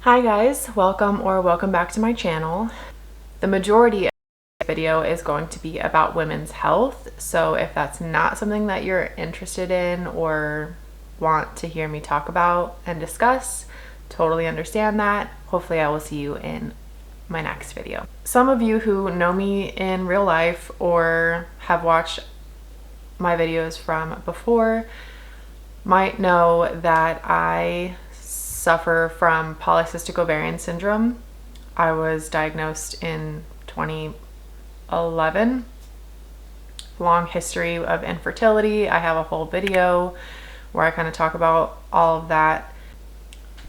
Hi guys, welcome back to my channel. The majority of this video is going to be about women's health, so if that's not something that you're interested in or want to hear me talk about and discuss, totally understand that. Hopefully I will see you in my next video. Some of you who know me in real life or have watched my videos from before might know that I suffer from polycystic ovarian syndrome. I was diagnosed in 2011. Long history of infertility. I have a whole video where I kind of talk about all of that.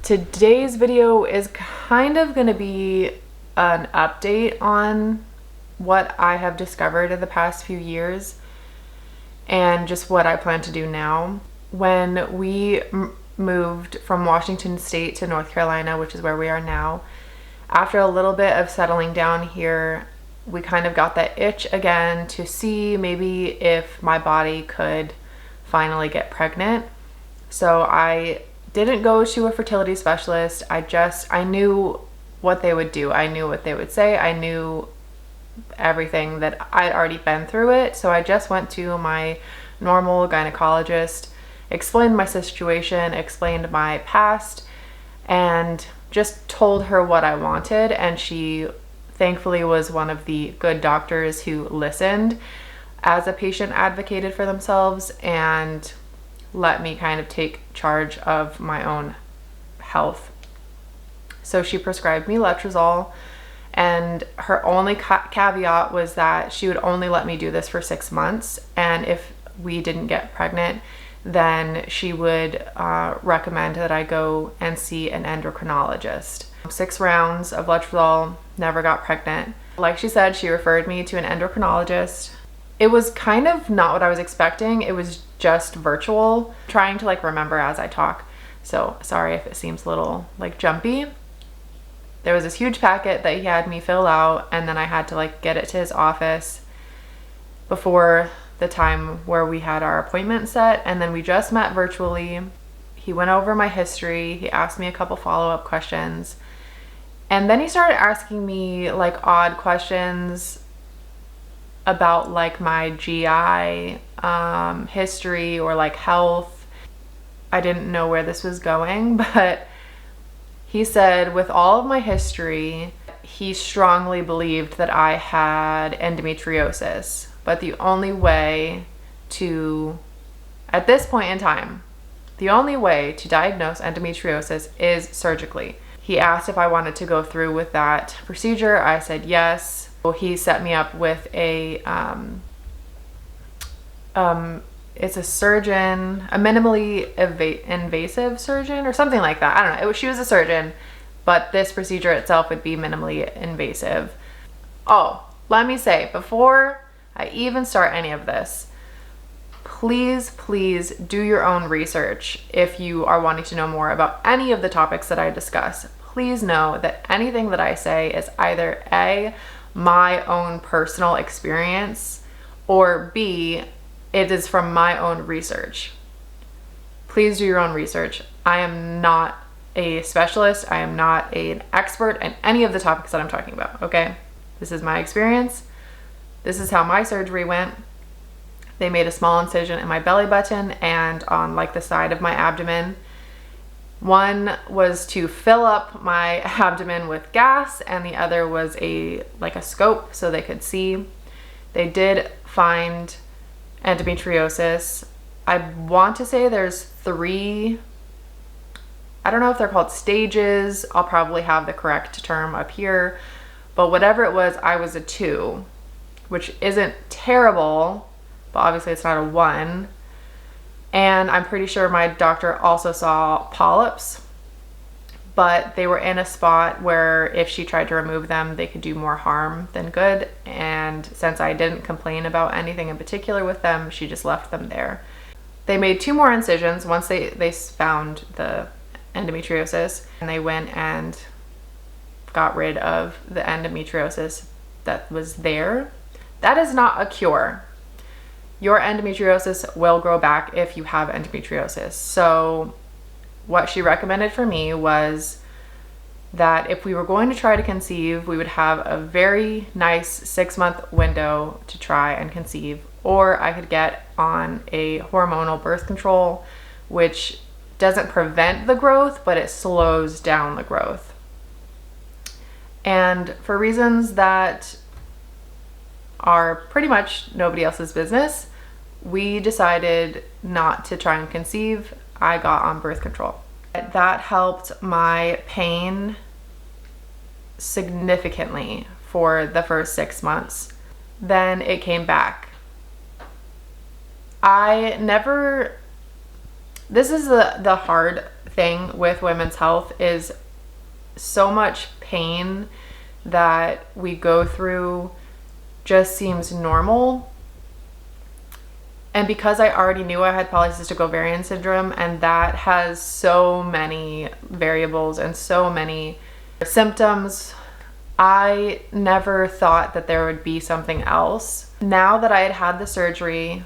Today's video is kind of going to be an update on what I have discovered in the past few years and just what I plan to do now. When we moved from Washington State to North Carolina, which is where we are now, after a little bit of settling down here, we kind of got that itch again to see maybe if my body could finally get pregnant. So I didn't go to a fertility specialist. I knew what they would do. I knew what they would say. I knew everything that I'd already been through it. So I just went to my normal gynecologist, explained my situation, explained my past, and just told her what I wanted. And she thankfully was one of the good doctors who listened as a patient advocated for themselves and let me kind of take charge of my own health. So she prescribed me letrozole, and her only caveat was that she would only let me do this for 6 months, and if we didn't get pregnant, then she would recommend that I go and see an endocrinologist. 6 rounds of letrozole, never got pregnant. Like she said, she referred me to an endocrinologist. It was kind of not what I was expecting. It was just virtual, trying to remember as I talk. So sorry if it seems a little jumpy. There was this huge packet that he had me fill out, and then I had to get it to his office before the time where we had our appointment set, and then we just met virtually. He went over my history. He asked me a couple follow-up questions, and then he started asking me odd questions about my GI history or health. I didn't know where this was going, but he said with all of my history, he strongly believed that I had endometriosis. But the only way to, at this point in time, the only way to diagnose endometriosis is surgically. He asked if I wanted to go through with that procedure. I said yes. He set me up with a, it's a surgeon, a minimally invasive surgeon or something like that. I don't know. She was a surgeon, but this procedure itself would be minimally invasive. Oh, let me say, before I even start any of this, please do your own research. If you are wanting to know more about any of the topics that I discuss, please know that anything that I say is either A, my own personal experience, or B, it is from my own research. Please do your own research. I am not a specialist. I am not an expert in any of the topics that I'm talking about, okay? This is my experience. This is how my surgery went. They made a small incision in my belly button and on the side of my abdomen. One was to fill up my abdomen with gas, and the other was a scope so they could see. They did find endometriosis. I want to say there's 3, I don't know if they're called stages. I'll probably have the correct term up here, but whatever it was, I was a 2. Which isn't terrible, but obviously it's not a 1. And I'm pretty sure my doctor also saw polyps, but they were in a spot where if she tried to remove them, they could do more harm than good. And since I didn't complain about anything in particular with them, she just left them there. They made 2 more incisions once they found the endometriosis, and they went and got rid of the endometriosis that was there. That is not a cure. Your endometriosis will grow back if you have endometriosis. So what she recommended for me was that if we were going to try to conceive, we would have a very nice 6-month window to try and conceive, or I could get on a hormonal birth control, which doesn't prevent the growth, but it slows down the growth. And for reasons that are pretty much nobody else's business, we decided not to try and conceive. I got on birth control. That helped my pain significantly for the first 6 months. Then it came back. This is the hard thing with women's health, is so much pain that we go through just seems normal. And because I already knew I had polycystic ovarian syndrome, and that has so many variables and so many symptoms, I never thought that there would be something else. Now that I had had the surgery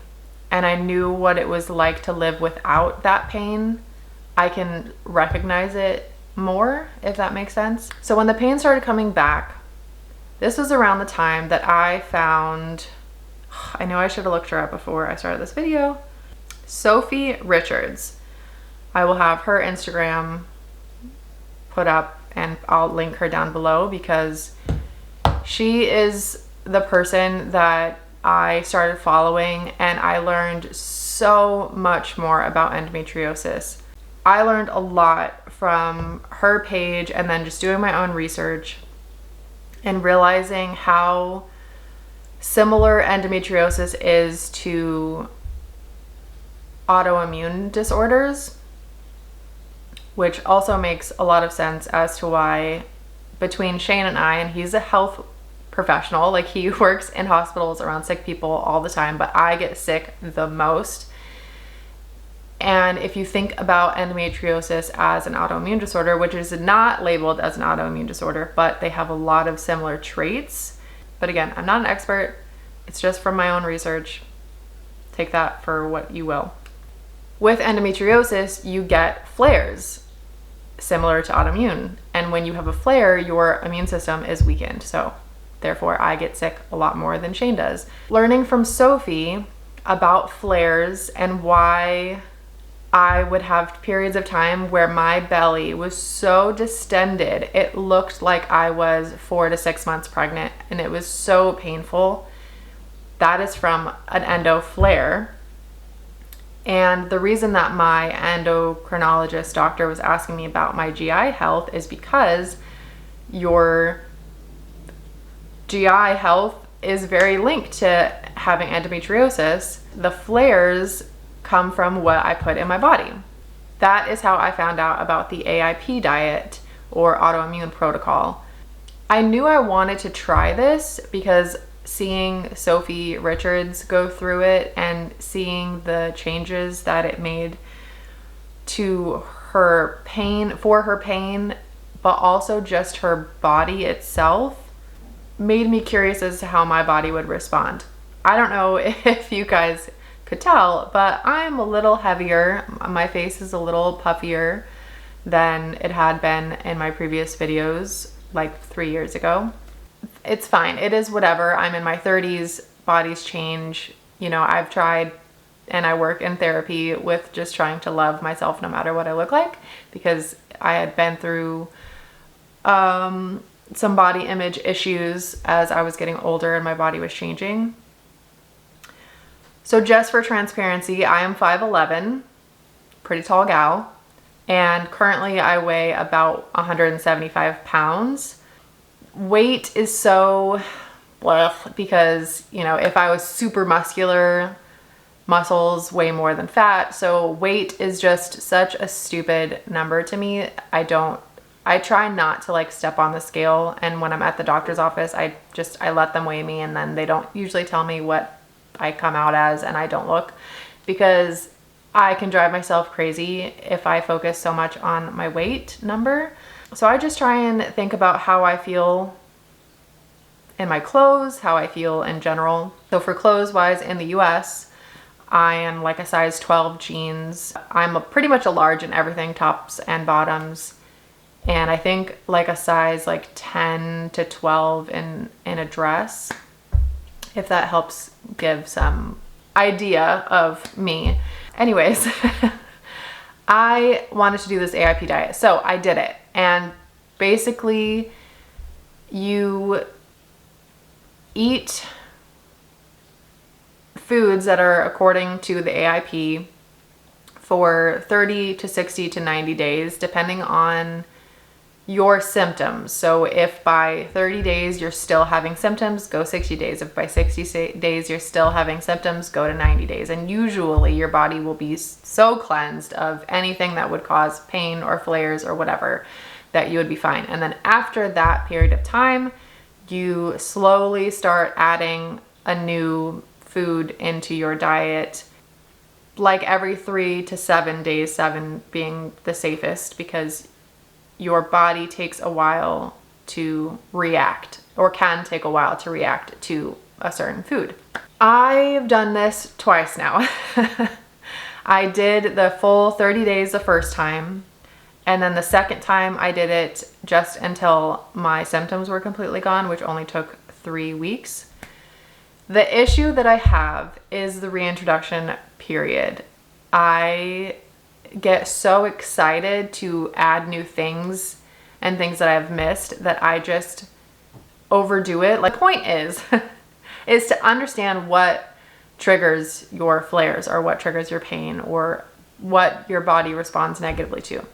and I knew what it was like to live without that pain, I can recognize it more, if that makes sense. So when the pain started coming back, this was around the time that I found, I know I should have looked her up before I started this video, Sophie Richards. I will have her Instagram put up and I'll link her down below, because she is the person that I started following, and I learned so much more about endometriosis. I learned a lot from her page, and then just doing my own research and realizing how similar endometriosis is to autoimmune disorders, which also makes a lot of sense as to why between Shane and I, and he's a health professional, like he works in hospitals around sick people all the time, but I get sick the most. And if you think about endometriosis as an autoimmune disorder, which is not labeled as an autoimmune disorder, but they have a lot of similar traits. But again, I'm not an expert. It's just from my own research. Take that for what you will. With endometriosis, you get flares similar to autoimmune. And when you have a flare, your immune system is weakened. So therefore, I get sick a lot more than Shane does. Learning from Sophie about flares and why I would have periods of time where my belly was so distended, it looked like I was 4 to 6 months pregnant, and it was so painful. That is from an endo flare. And the reason that my endocrinologist doctor was asking me about my GI health is because your GI health is very linked to having endometriosis. The flares come from what I put in my body. That is how I found out about the AIP diet, or autoimmune protocol. I knew I wanted to try this because seeing Sophie Richards go through it and seeing the changes that it made to her pain, but also just her body itself, made me curious as to how my body would respond. I don't know if you guys could tell, but I'm a little heavier. My face is a little puffier than it had been in my previous videos like 3 years ago. It's fine. It is whatever. I'm in my 30s. Bodies change. You know, I've tried, and I work in therapy with just trying to love myself no matter what I look like, because I had been through some body image issues as I was getting older and my body was changing. So just for transparency, I am 5'11", pretty tall gal, and currently I weigh about 175 pounds. Weight is so, because, you know, if I was super muscular, muscles weigh more than fat. So weight is just such a stupid number to me. I try not to like step on the scale. And when I'm at the doctor's office, I let them weigh me, and then they don't usually tell me what I come out as, and I don't look, because I can drive myself crazy if I focus so much on my weight number. So I just try and think about how I feel in my clothes, how I feel in general. So for clothes wise, in the US, I am like a size 12 jeans. I'm pretty much a large in everything, tops and bottoms. and I think like a size like 10 to 12 in a dress, if that helps give some idea of me. Anyways, I wanted to do this AIP diet, so I did it. And basically you eat foods that are according to the AIP for 30 to 60 to 90 days, depending on your symptoms. So if by 30 days you're still having symptoms, go 60 days. If by 60 days you're still having symptoms, go to 90 days. And usually your body will be so cleansed of anything that would cause pain or flares or whatever that you would be fine. And then after that period of time, you slowly start adding a new food into your diet, like every 3 to 7 days, 7 being the safest, because your body takes a while to react, or can take a while to react to a certain food. I've done this twice now. I did the full 30 days the first time, and then the second time I did it just until my symptoms were completely gone, which only took 3 weeks. The issue that I have is the reintroduction period. I get so excited to add new things and things that I've missed that I just overdo it. Like, the point is to understand what triggers your flares, or what triggers your pain, or what your body responds negatively to.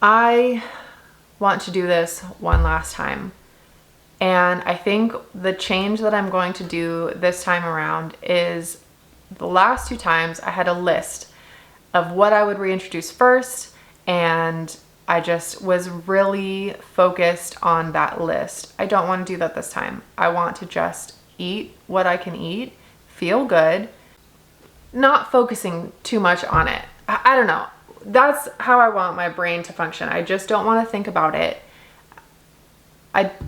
I want to do this one last time. And I think the change that I'm going to do this time around is, the last 2 times I had a list of what I would reintroduce first, and I just was really focused on that list. I don't want to do that this time. I want to just eat what I can eat, feel good, not focusing too much on it. I don't know. That's how I want my brain to function. I just don't want to think about it.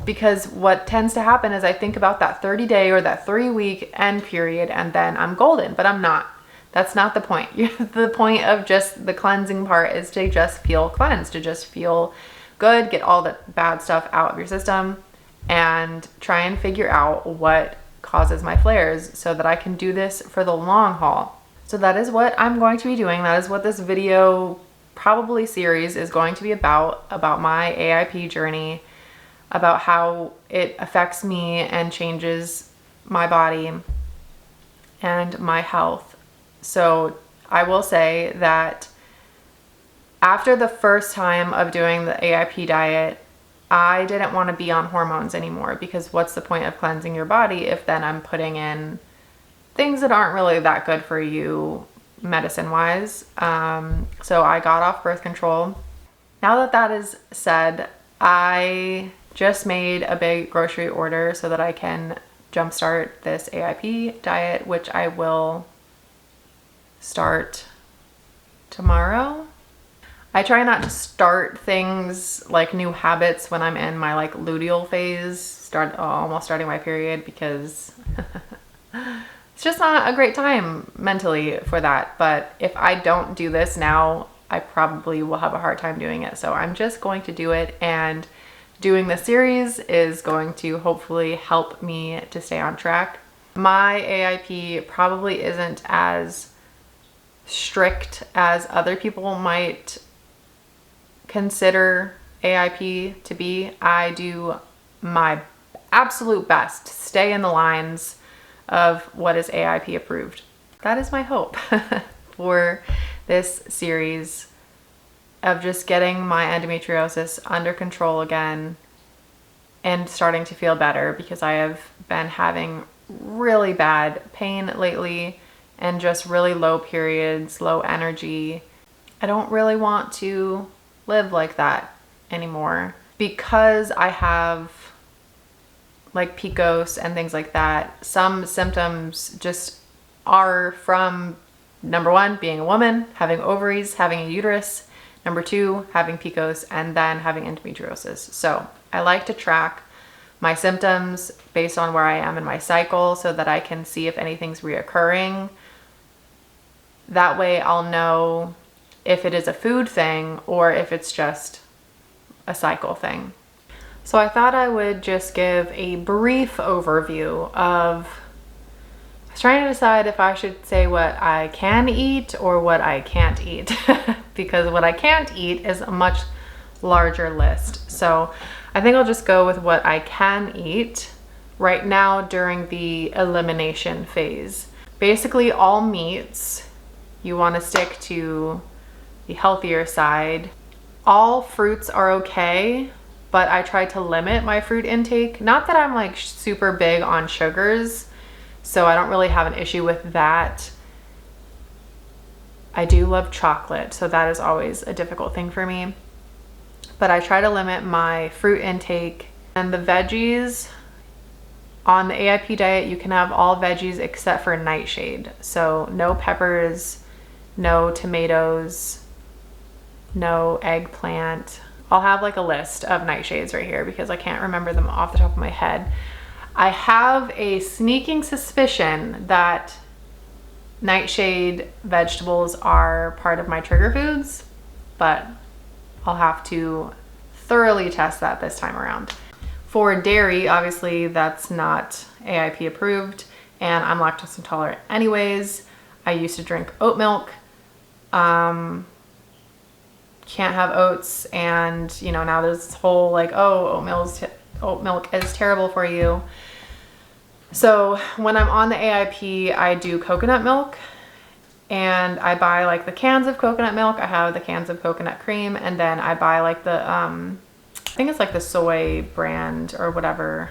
Because what tends to happen is I think about that 30-day or that 3-week end period, and then I'm golden, but I'm not. That's not the point. The point of just the cleansing part is to just feel cleansed, to just feel good, get all the bad stuff out of your system, and try and figure out what causes my flares so that I can do this for the long haul. So that is what I'm going to be doing. That is what this video, probably series, is going to be about my AIP journey, about how it affects me and changes my body and my health. So I will say that after the first time of doing the AIP diet, I didn't want to be on hormones anymore, because what's the point of cleansing your body if then I'm putting in things that aren't really that good for you medicine-wise. So I got off birth control. Now that that is said, I just made a big grocery order so that I can jumpstart this AIP diet, which I will start tomorrow. I try not to start things like new habits when I'm in my like luteal phase, almost starting my period, because it's just not a great time mentally for that. But if I don't do this now, I probably will have a hard time doing it. So I'm just going to do it, and doing this series is going to hopefully help me to stay on track. My AIP probably isn't as strict as other people might consider AIP to be. I do my absolute best to stay in the lines of what is AIP approved. That is my hope for this series, of just getting my endometriosis under control again and starting to feel better, because I have been having really bad pain lately and just really low periods, low energy. I don't really want to live like that anymore, because I have like PCOS and things like that. Some symptoms just are from, number 1, being a woman, having ovaries, having a uterus, number 2, having PCOS, and then having endometriosis. So I like to track my symptoms based on where I am in my cycle, so that I can see if anything's reoccurring. That way I'll know if it is a food thing or if it's just a cycle thing. So I thought I would just give a brief overview of, I was trying to decide if I should say what I can eat or what I can't eat because what I can't eat is a much larger list. So I think I'll just go with what I can eat right now during the elimination phase. Basically all meats, you want to stick to the healthier side. All fruits are okay, but I try to limit my fruit intake. Not that I'm like super big on sugars, so I don't really have an issue with that. I do love chocolate, so that is always a difficult thing for me. But I try to limit my fruit intake. And the veggies, on the AIP diet, you can have all veggies except for nightshade. So no peppers, no tomatoes, no eggplant. I'll have like a list of nightshades right here because I can't remember them off the top of my head. I have a sneaking suspicion that nightshade vegetables are part of my trigger foods, but I'll have to thoroughly test that this time around. For dairy, obviously that's not AIP approved, and I'm lactose intolerant anyways. I used to drink oat milk. Can't have oats, and you know, now there's this whole like, oh, oat milk is terrible for you. So when I'm on the AIP, I do coconut milk, and I buy like the cans of coconut milk. I have the cans of coconut cream, and then I buy like the I think it's like the soy brand or whatever.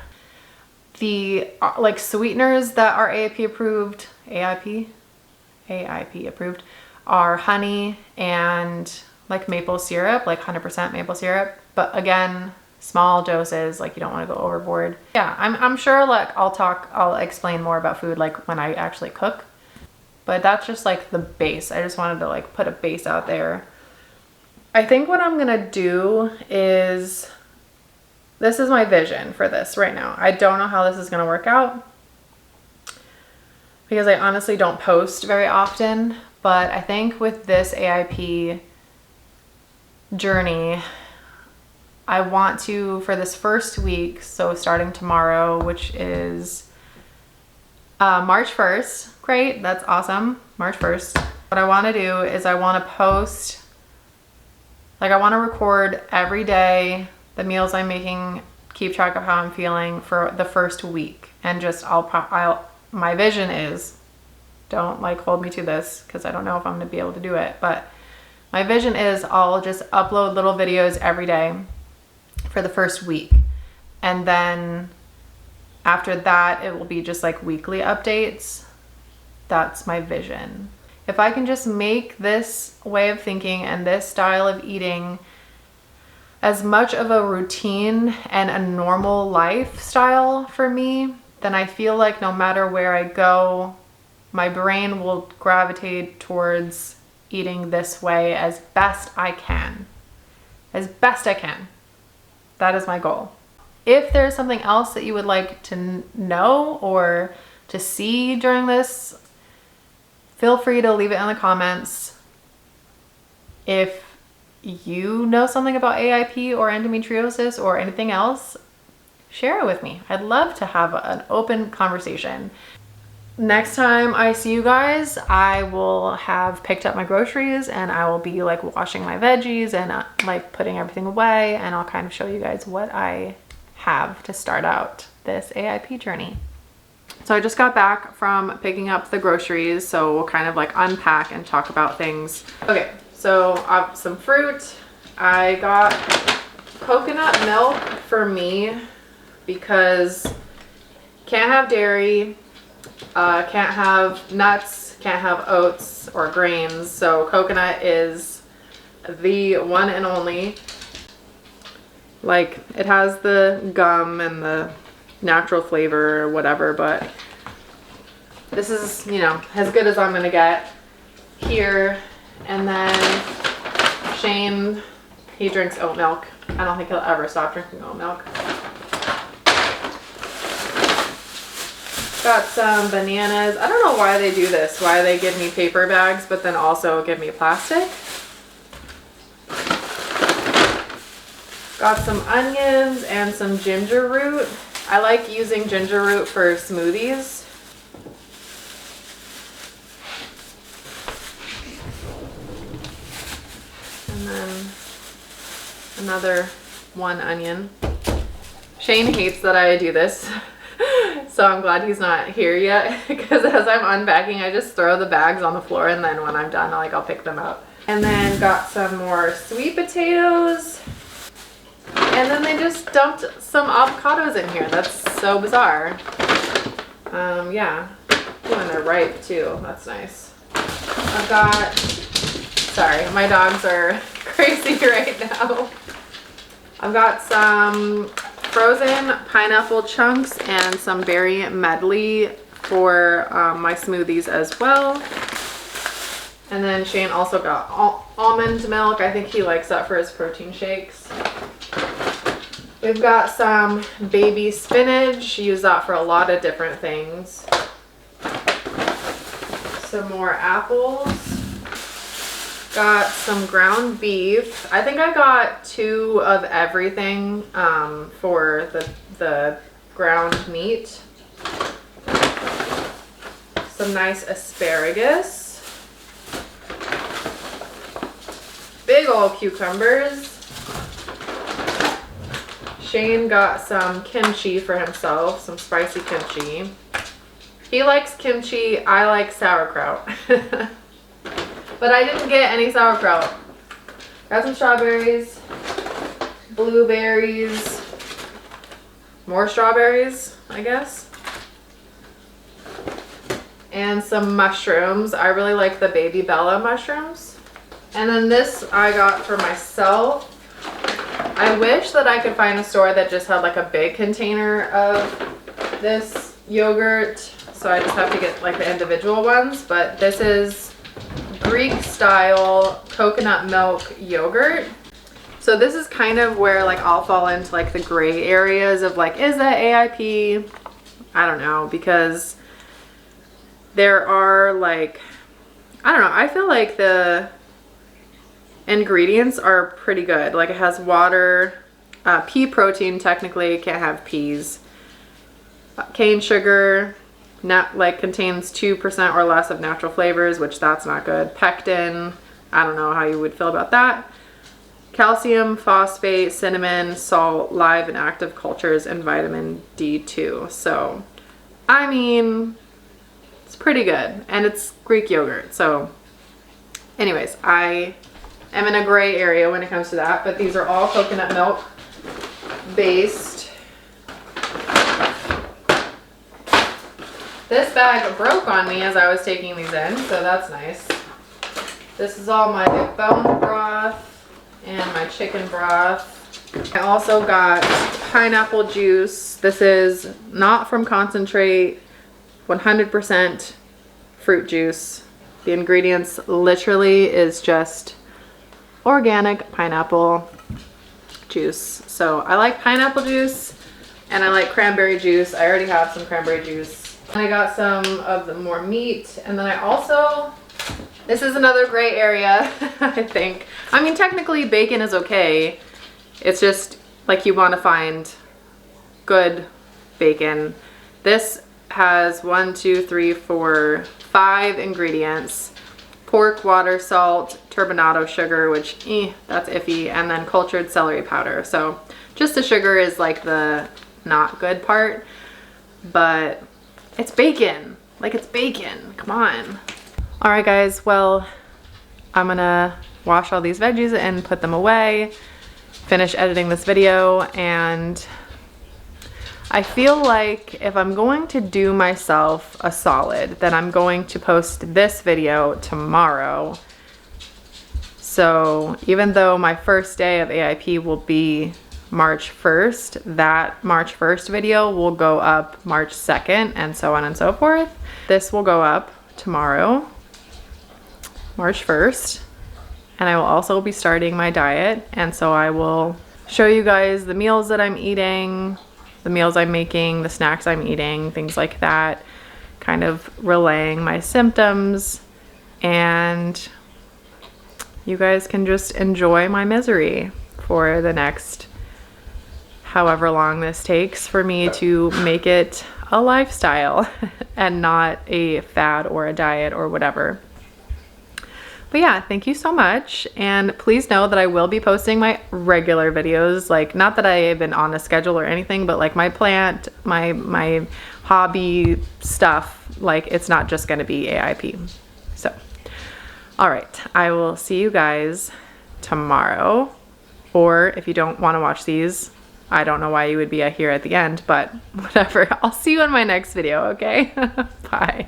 The like sweeteners that are AIP approved, AIP approved, are honey and like maple syrup, like 100% maple syrup. But again, small doses, like you don't want to go overboard. Yeah, I'm sure like I'll explain more about food like when I actually cook. But that's just like the base. I just wanted to like put a base out there. I think what I'm gonna do is, this is my vision for this right now. I don't know how this is gonna work out because I honestly don't post very often, but I think with this AIP journey, I want to, for this first week, so starting tomorrow, which is March 1st, great, that's awesome, March 1st. What I want to do is I want to post, like I want to record every day the meals I'm making, keep track of how I'm feeling for the first week, and just my vision is, don't like hold me to this because I don't know if I'm going to be able to do it, but my vision is I'll just upload little videos every day for the first week. And then after that, it will be just like weekly updates. That's my vision. If I can just make this way of thinking and this style of eating as much of a routine and a normal lifestyle for me, then I feel like no matter where I go, my brain will gravitate towards eating this way as best I can. As best I can. That is my goal. If there's something else that you would like to know or to see during this, feel free to leave it in the comments. If you know something about AIP or endometriosis or anything else, share it with me. I'd love to have an open conversation. Next time I see you guys, I will have picked up my groceries and I will be like washing my veggies and like putting everything away, and I'll kind of show you guys what I have to start out this AIP journey. So I just got back from picking up the groceries, so we'll kind of like unpack and talk about things. Okay, so I have some fruit. I got coconut milk for me because can't have dairy, can't have nuts, can't have oats or grains, so coconut is the one and only. Like, it has the gum and the natural flavor or whatever, but this is, you know, as good as I'm gonna get here. And then Shane, he drinks oat milk. I don't think he'll ever stop drinking oat milk. Got some bananas. I don't know why they do this, why they give me paper bags, but then also give me plastic. Got some onions and some ginger root. I like using ginger root for smoothies. And then another 1 onion. Shane hates that I do this, so I'm glad he's not here yet, because as I'm unpacking, I just throw the bags on the floor, and then when I'm done, I'll pick them up. And then got some more sweet potatoes. And then they just dumped some avocados in here. That's so bizarre. Yeah. Ooh, and they're ripe too. That's nice. I've got, sorry, my dogs are crazy right now. I've got some frozen pineapple chunks and some berry medley for my smoothies as well. And then Shane also got almond milk. I think he likes that for his protein shakes. We've got some baby spinach. Use that for a lot of different things. Some more apples. Got some ground beef. I think I got 2 of everything for the ground meat. Some nice asparagus. Big old cucumbers. Shane got some kimchi for himself, some spicy kimchi. He likes kimchi, I like sauerkraut. But I didn't get any sauerkraut. Got some strawberries, blueberries, more strawberries, I guess. And some mushrooms. I really like the Baby Bella mushrooms. And then this I got for myself. I wish that I could find a store that just had like a big container of this yogurt, so I just have to get like the individual ones, but this is Greek style coconut milk yogurt. So this is kind of where like I'll fall into like the gray areas of like, is that AIP? I don't know, because there are like, I don't know, I feel like the ingredients are pretty good. Like it has water, pea protein, technically can't have peas, cane sugar, not like contains 2% or less of natural flavors, which that's not good. Pectin, I don't know how you would feel about that. Calcium, phosphate, cinnamon, salt, live and active cultures, and vitamin D2. So I mean, it's pretty good, and it's Greek yogurt. So anyways, I am in a gray area when it comes to that, but these are all coconut milk based. This bag broke on me as I was taking these in, so that's nice. This is all my bone broth and my chicken broth. I also got pineapple juice. This is not from concentrate, 100% fruit juice. The ingredients literally is just organic pineapple juice. So I like pineapple juice and I like cranberry juice. I already have some cranberry juice. And I got some of the more meat. And then I also, this is another gray area, I think. I mean, technically bacon is okay. It's just like you want to find good bacon. This has 1, 2, 3, 4, 5 ingredients. Pork, water, salt, turbinado sugar, which that's iffy, and then cultured celery powder. So just the sugar is like the not good part, but it's bacon. Like, it's bacon. Come on. All right, guys. Well, I'm gonna wash all these veggies and put them away, finish editing this video, and I feel like if I'm going to do myself a solid, then I'm going to post this video tomorrow. So even though my first day of AIP will be March 1st, that March 1st video will go up March 2nd, and so on and so forth. This will go up tomorrow, March 1st, and I will also be starting my diet, and so I will show you guys the meals that I'm eating, the meals I'm making, the snacks I'm eating, things like that, kind of relaying my symptoms, and you guys can just enjoy my misery for the next however long this takes for me to make it a lifestyle and not a fad or a diet or whatever. But yeah, thank you so much. And please know that I will be posting my regular videos. Like, not that I have been on a schedule or anything, but like my plant, my hobby stuff, like it's not just gonna be AIP. So, all right, I will see you guys tomorrow. Or if you don't wanna watch these, I don't know why you would be here at the end, but whatever. I'll see you in my next video, okay? Bye.